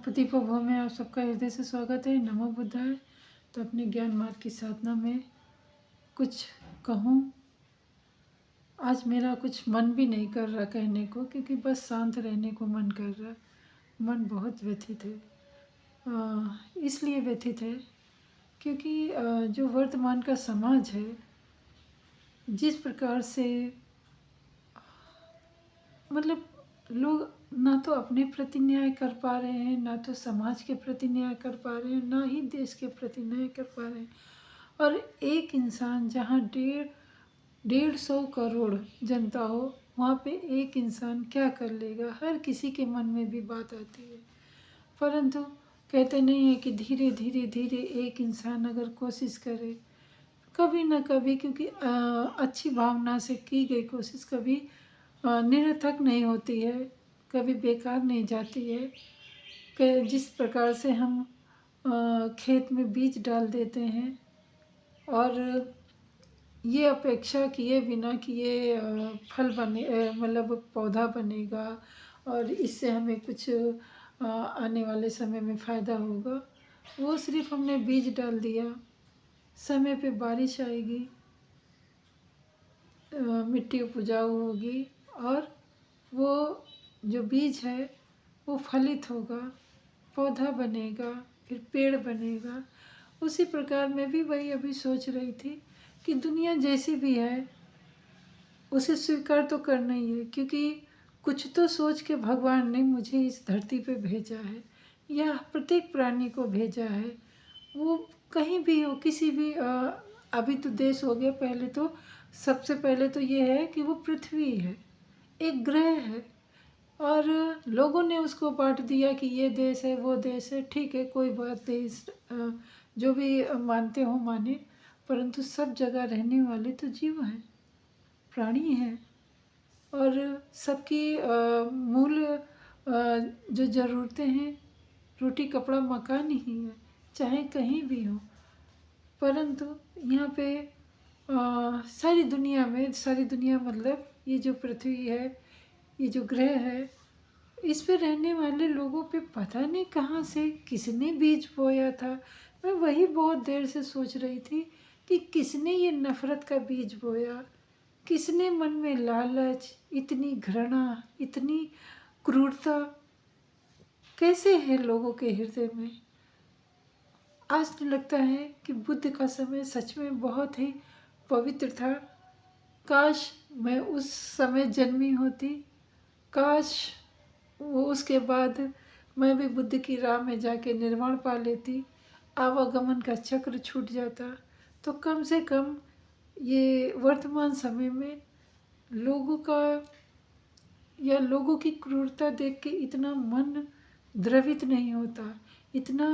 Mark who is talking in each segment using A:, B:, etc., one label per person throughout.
A: प्रदीप भव में आप सबका हृदय से स्वागत है। नमो बुद्धाय। तो अपने ज्ञान मार्ग की साधना में कुछ कहूँ, आज मेरा कुछ मन भी नहीं कर रहा कहने को, क्योंकि बस शांत रहने को मन कर रहा। मन बहुत व्यथित है। इसलिए व्यथित है क्योंकि जो वर्तमान का समाज है, जिस प्रकार से मतलब लोग ना तो अपने प्रति न्याय कर पा रहे हैं, ना तो समाज के प्रति न्याय कर पा रहे हैं, ना ही देश के प्रति न्याय कर पा रहे हैं। और एक इंसान जहाँ 150 करोड़ जनता हो, वहाँ पे एक इंसान क्या कर लेगा, हर किसी के मन में भी बात आती है। परंतु कहते नहीं है कि धीरे धीरे धीरे एक इंसान अगर कोशिश करे, कभी ना कभी, क्योंकि अच्छी भावना से की गई कोशिश कभी निरर्थक नहीं होती है, कभी बेकार नहीं जाती है। कि जिस प्रकार से हम खेत में बीज डाल देते हैं और ये अपेक्षा किए बिना कि ये फल बने, मतलब पौधा बनेगा और इससे हमें कुछ आने वाले समय में फ़ायदा होगा, वो सिर्फ हमने बीज डाल दिया। समय पे बारिश आएगी, मिट्टी उपजाऊ होगी और वो जो बीज है वो फलित होगा, पौधा बनेगा, फिर पेड़ बनेगा। उसी प्रकार मैं भी वही अभी सोच रही थी कि दुनिया जैसी भी है उसे स्वीकार तो करना ही है, क्योंकि कुछ तो सोच के भगवान ने मुझे इस धरती पे भेजा है, या प्रत्येक प्राणी को भेजा है। वो कहीं भी हो, किसी भी अभी तो देश हो गया, पहले तो सबसे पहले तो ये है कि वो पृथ्वी है, एक ग्रह है, और लोगों ने उसको बांट दिया कि ये देश है, वो देश है। ठीक है, कोई बात नहीं, जो भी मानते हो माने, परंतु सब जगह रहने वाले तो जीव हैं, प्राणी हैं, और सबकी मूल जो ज़रूरतें हैं, रोटी कपड़ा मकान ही है, चाहे कहीं भी हो। परंतु यहाँ पे सारी दुनिया मतलब ये जो पृथ्वी है, ये जो ग्रह है, इस पे रहने वाले लोगों पे पता नहीं कहाँ से किसने बीज बोया था। मैं वही बहुत देर से सोच रही थी कि किसने ये नफ़रत का बीज बोया, किसने मन में लालच, इतनी घृणा, इतनी क्रूरता कैसे है लोगों के हृदय में। आज तो लगता है कि बुद्ध का समय सच में बहुत ही पवित्र था। काश मैं उस समय जन्मी होती, काश वो उसके बाद मैं भी बुद्ध की राह में जाके निर्वाण पा लेती, आवागमन का चक्र छूट जाता, तो कम से कम ये वर्तमान समय में लोगों का या लोगों की क्रूरता देख के इतना मन द्रवित नहीं होता, इतना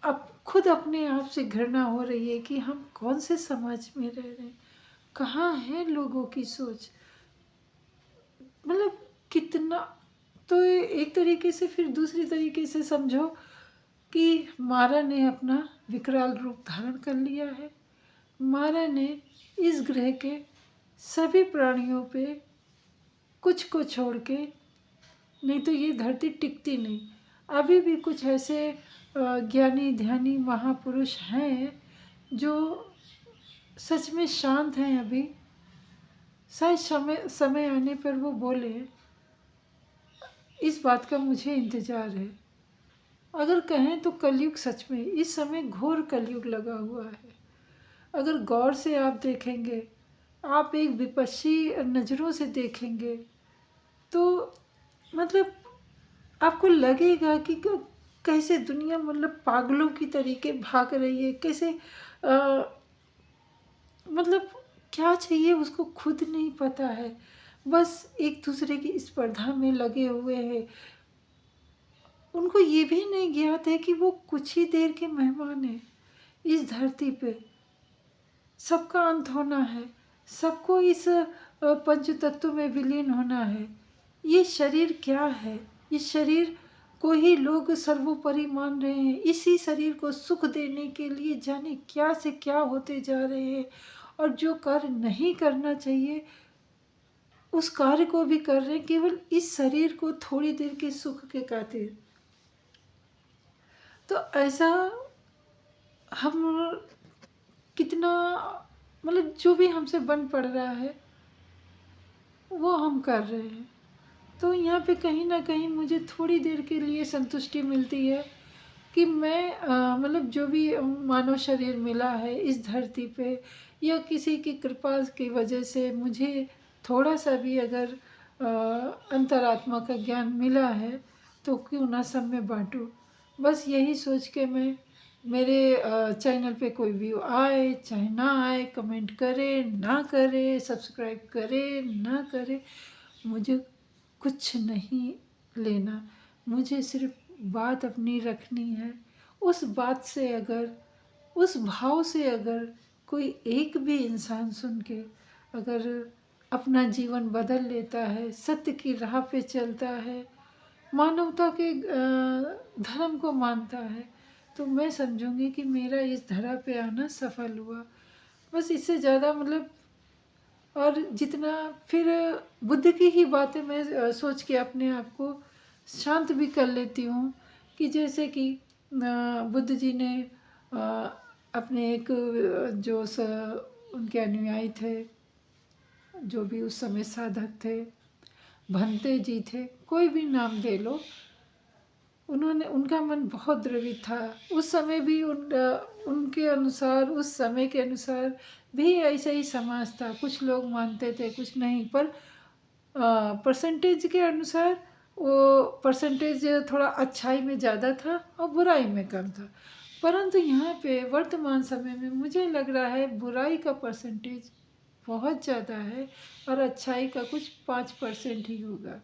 A: अब खुद अपने आप से घृणा हो रही है कि हम कौन से समाज में रह रहे हैं, कहाँ है लोगों की सोच। मतलब कितना, तो एक तरीके से, फिर दूसरी तरीके से समझो कि मारा ने अपना विकराल रूप धारण कर लिया है। मारा ने इस ग्रह के सभी प्राणियों पे कुछ को छोड़ के, नहीं तो ये धरती टिकती नहीं। अभी भी कुछ ऐसे ज्ञानी ध्यानी महापुरुष हैं जो सच में शांत हैं अभी, शायद समय आने पर वो बोले। इस बात का मुझे इंतज़ार है। अगर कहें तो कलयुग सच में इस समय घोर कलयुग लगा हुआ है। अगर गौर से आप देखेंगे, आप एक विपक्षी नज़रों से देखेंगे, तो मतलब आपको लगेगा कि कैसे दुनिया मतलब पागलों की तरीके भाग रही है, कैसे मतलब क्या चाहिए उसको खुद नहीं पता है, बस एक दूसरे की स्पर्धा में लगे हुए हैं। उनको ये भी नहीं ज्ञात है कि वो कुछ ही देर के मेहमान हैं इस धरती पे। सबका अंत होना है, सबको इस पंच तत्व में विलीन होना है। ये शरीर क्या है, इस शरीर को ही लोग सर्वोपरि मान रहे हैं। इसी शरीर को सुख देने के लिए जाने क्या से क्या होते जा रहे हैं, और जो कार्य नहीं करना चाहिए उस कार्य को भी कर रहे हैं केवल इस शरीर को थोड़ी देर के सुख के खातिर। तो ऐसा हम कितना, मतलब जो भी हमसे बन पड़ रहा है वो हम कर रहे हैं। तो यहाँ पे कहीं ना कहीं मुझे थोड़ी देर के लिए संतुष्टि मिलती है कि मैं मतलब जो भी मानव शरीर मिला है इस धरती पे, या किसी की कृपा की वजह से मुझे थोड़ा सा भी अगर अंतरात्मा का ज्ञान मिला है तो क्यों ना सब में बांटूं। बस यही सोच के मैं, मेरे चैनल पे कोई व्यू आए चाहे ना आए, कमेंट करे ना करे, सब्सक्राइब करे ना करे, मुझे कुछ नहीं लेना। मुझे सिर्फ बात अपनी रखनी है। उस बात से अगर, उस भाव से अगर कोई एक भी इंसान सुन के अगर अपना जीवन बदल लेता है, सत्य की राह पे चलता है, मानवता के धर्म को मानता है, तो मैं समझूंगी कि मेरा इस धरा पे आना सफल हुआ। बस इससे ज़्यादा मतलब, और जितना फिर बुद्ध की ही बातें मैं सोच के अपने आप को शांत भी कर लेती हूँ कि जैसे कि बुद्ध जी ने अपने एक उनके अनुयायी थे, जो भी उस समय साधक थे, भंते जी थे, कोई भी नाम दे लो, उन्होंने, उनका मन बहुत द्रवित था। उस समय भी उनके अनुसार, उस समय के अनुसार भी ऐसा ही समाज था। कुछ लोग मानते थे कुछ नहीं, पर परसेंटेज के अनुसार वो परसेंटेज थोड़ा अच्छाई में ज़्यादा था और बुराई में कम था। परंतु यहाँ पे वर्तमान समय में मुझे लग रहा है बुराई का परसेंटेज बहुत ज़्यादा है और अच्छाई का कुछ 5% ही होगा।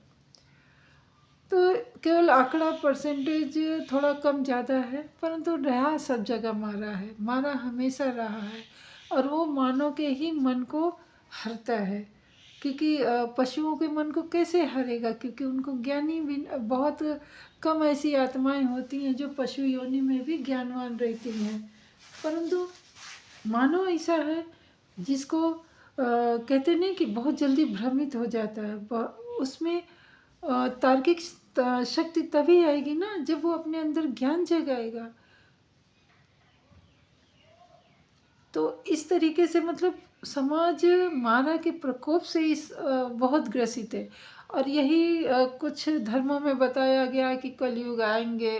A: तो केवल आंकड़ा परसेंटेज थोड़ा कम ज़्यादा है, परंतु रहा सब जगह मारा है, मारा हमेशा रहा है, और वो मानव के ही मन को हरता है। क्योंकि पशुओं के मन को कैसे हरेगा, क्योंकि उनको ज्ञानी भी बहुत कम ऐसी आत्माएं होती हैं जो पशु योनि में भी ज्ञानवान रहती हैं। परंतु मानव ऐसा है जिसको कहते नहीं कि बहुत जल्दी भ्रमित हो जाता है। उसमें तार्किक शक्ति तभी आएगी ना जब वो अपने अंदर ज्ञान जगाएगा। तो इस तरीके से मतलब समाज मारा के प्रकोप से इस बहुत ग्रसित है। और यही कुछ धर्मों में बताया गया है कि कलयुग आएंगे,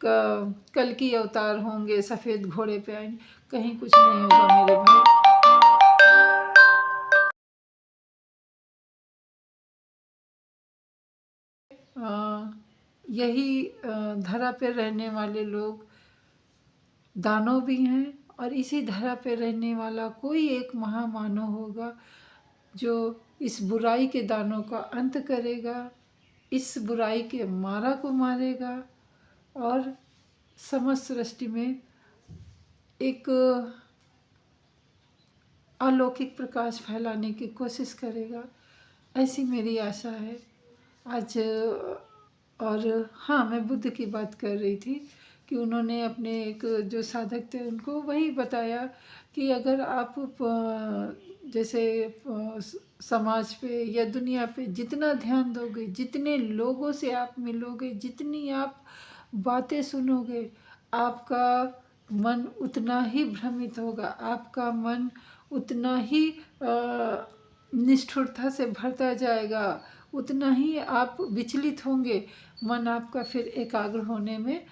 A: कल की अवतार होंगे, सफ़ेद घोड़े पे आएंगे। कहीं कुछ नहीं होगा मेरे भाई। यही धरा पे रहने वाले लोग दानव भी हैं, और इसी धरा पे रहने वाला कोई एक महामानव होगा जो इस बुराई के दानों का अंत करेगा, इस बुराई के मारा को मारेगा, और समस्त सृष्टि में एक अलौकिक प्रकाश फैलाने की कोशिश करेगा। ऐसी मेरी आशा है आज। और हाँ, मैं बुद्ध की बात कर रही थी कि उन्होंने अपने एक जो साधक थे उनको वही बताया कि अगर आप जैसे समाज पे या दुनिया पे जितना ध्यान दोगे, जितने लोगों से आप मिलोगे, जितनी आप बातें सुनोगे, आपका मन उतना ही भ्रमित होगा, आपका मन उतना ही निष्ठुरता से भरता जाएगा, उतना ही आप विचलित होंगे। मन आपका फिर एकाग्र होने में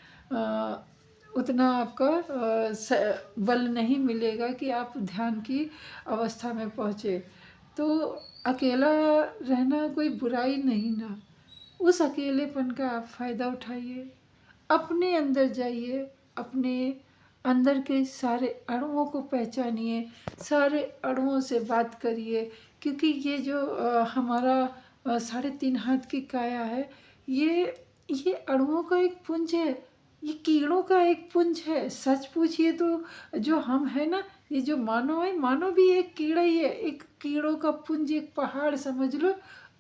A: उतना आपका बल नहीं मिलेगा कि आप ध्यान की अवस्था में पहुँचे। तो अकेला रहना कोई बुराई नहीं ना, उस अकेलेपन का आप फ़ायदा उठाइए, अपने अंदर जाइए, अपने अंदर के सारे अणुओं को पहचानिए, सारे अणुओं से बात करिए। क्योंकि ये जो हमारा 3.5 हाथ की काया है, ये अणुओं का एक पुंज है, ये कीड़ों का एक पुंज है। सच पूछिए तो जो हम है ना, ये जो मानव है, मानव भी एक कीड़ा ही है, एक कीड़ों का पुंज, एक पहाड़ समझ लो।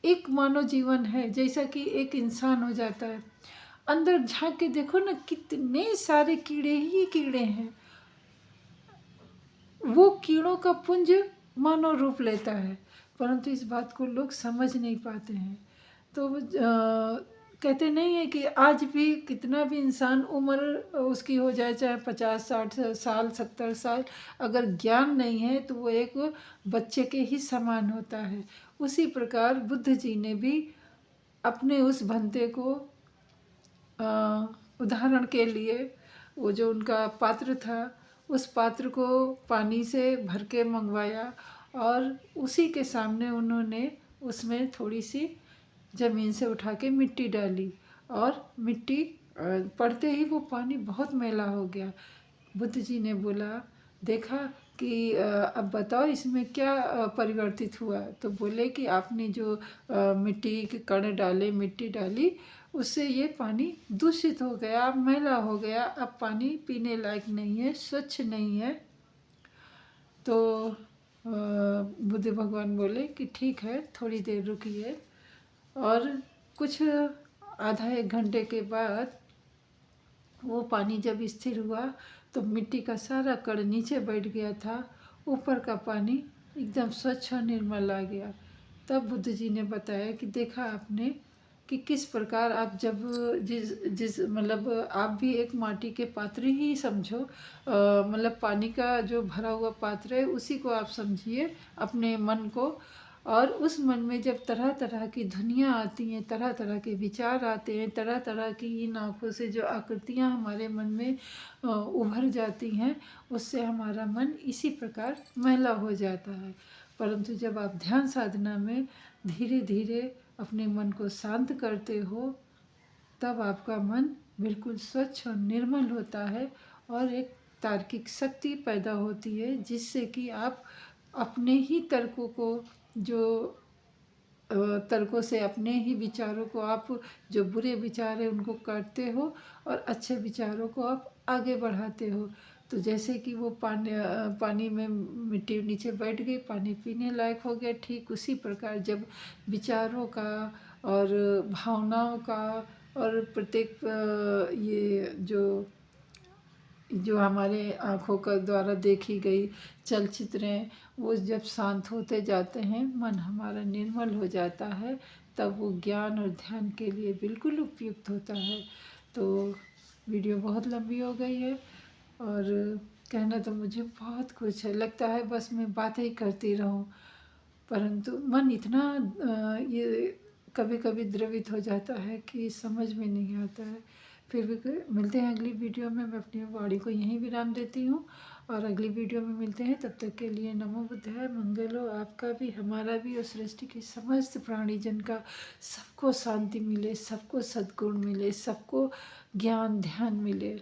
A: एक मानव जीवन है, जैसा कि एक इंसान हो जाता है। अंदर झांक के देखो ना, कितने सारे कीड़े ही कीड़े हैं। वो कीड़ों का पुंज मानव रूप लेता है। परंतु इस बात को लोग समझ नहीं पाते हैं। तो कहते नहीं है कि आज भी कितना भी इंसान उम्र उसकी हो जाए, चाहे 50-60 साल 70 साल, अगर ज्ञान नहीं है तो वो एक बच्चे के ही समान होता है। उसी प्रकार बुद्ध जी ने भी अपने उस भंते को उदाहरण के लिए, वो जो उनका पात्र था, उस पात्र को पानी से भर के मंगवाया और उसी के सामने उन्होंने उसमें थोड़ी सी ज़मीन से उठा के मिट्टी डाली और मिट्टी पड़ते ही वो पानी बहुत मैला हो गया। बुद्ध जी ने बोला, देखा कि अब बताओ इसमें क्या परिवर्तित हुआ? तो बोले कि आपने जो मिट्टी के कण डाले, मिट्टी डाली, उससे ये पानी दूषित हो गया, मैला हो गया, अब पानी पीने लायक नहीं है, स्वच्छ नहीं है। तो बुद्ध भगवान बोले कि ठीक है, थोड़ी देर रुकिए। और कुछ आधा एक घंटे के बाद वो पानी जब स्थिर हुआ तो मिट्टी का सारा कण नीचे बैठ गया था, ऊपर का पानी एकदम स्वच्छ और निर्मल आ गया। तब बुद्ध जी ने बताया कि देखा आपने कि किस प्रकार आप जब जिस जिस मतलब आप भी एक माटी के पात्र ही समझो, मतलब पानी का जो भरा हुआ पात्र है उसी को आप समझिए अपने मन को। और उस मन में जब तरह तरह की ध्वनियाँ आती हैं, तरह तरह के विचार आते हैं, तरह तरह की इन आँखों से जो आकृतियाँ हमारे मन में उभर जाती हैं, उससे हमारा मन इसी प्रकार मैला हो जाता है। परंतु जब आप ध्यान साधना में धीरे धीरे अपने मन को शांत करते हो, तब आपका मन बिल्कुल स्वच्छ और निर्मल होता है और एक तार्किक शक्ति पैदा होती है, जिससे कि आप अपने ही तर्कों को, जो तर्कों से अपने ही विचारों को आप, जो बुरे विचार हैं उनको काटते हो और अच्छे विचारों को आप आगे बढ़ाते हो। तो जैसे कि वो पानी में मिट्टी नीचे बैठ गई, पानी पीने लायक हो गया, ठीक उसी प्रकार जब विचारों का और भावनाओं का और प्रत्येक ये जो हमारे आँखों का द्वारा देखी गई चलचित्रें, वो जब शांत होते जाते हैं, मन हमारा निर्मल हो जाता है, तब वो ज्ञान और ध्यान के लिए बिल्कुल उपयुक्त होता है। तो वीडियो बहुत लंबी हो गई है और कहना तो मुझे बहुत कुछ है, लगता है बस मैं बातें ही करती रहूं, परंतु मन इतना ये कभी कभी द्रवित हो जाता है कि समझ में नहीं आता है। फिर भी मिलते हैं अगली वीडियो में। मैं अपनी वाणी को यहीं विराम देती हूँ और अगली वीडियो में मिलते हैं। तब तक के लिए नमो बुद्धाय, मंगल हो आपका भी, हमारा भी और सृष्टि के समस्त प्राणी जन का। सबको शांति मिले, सबको सद्गुण मिले, सबको ज्ञान ध्यान मिले।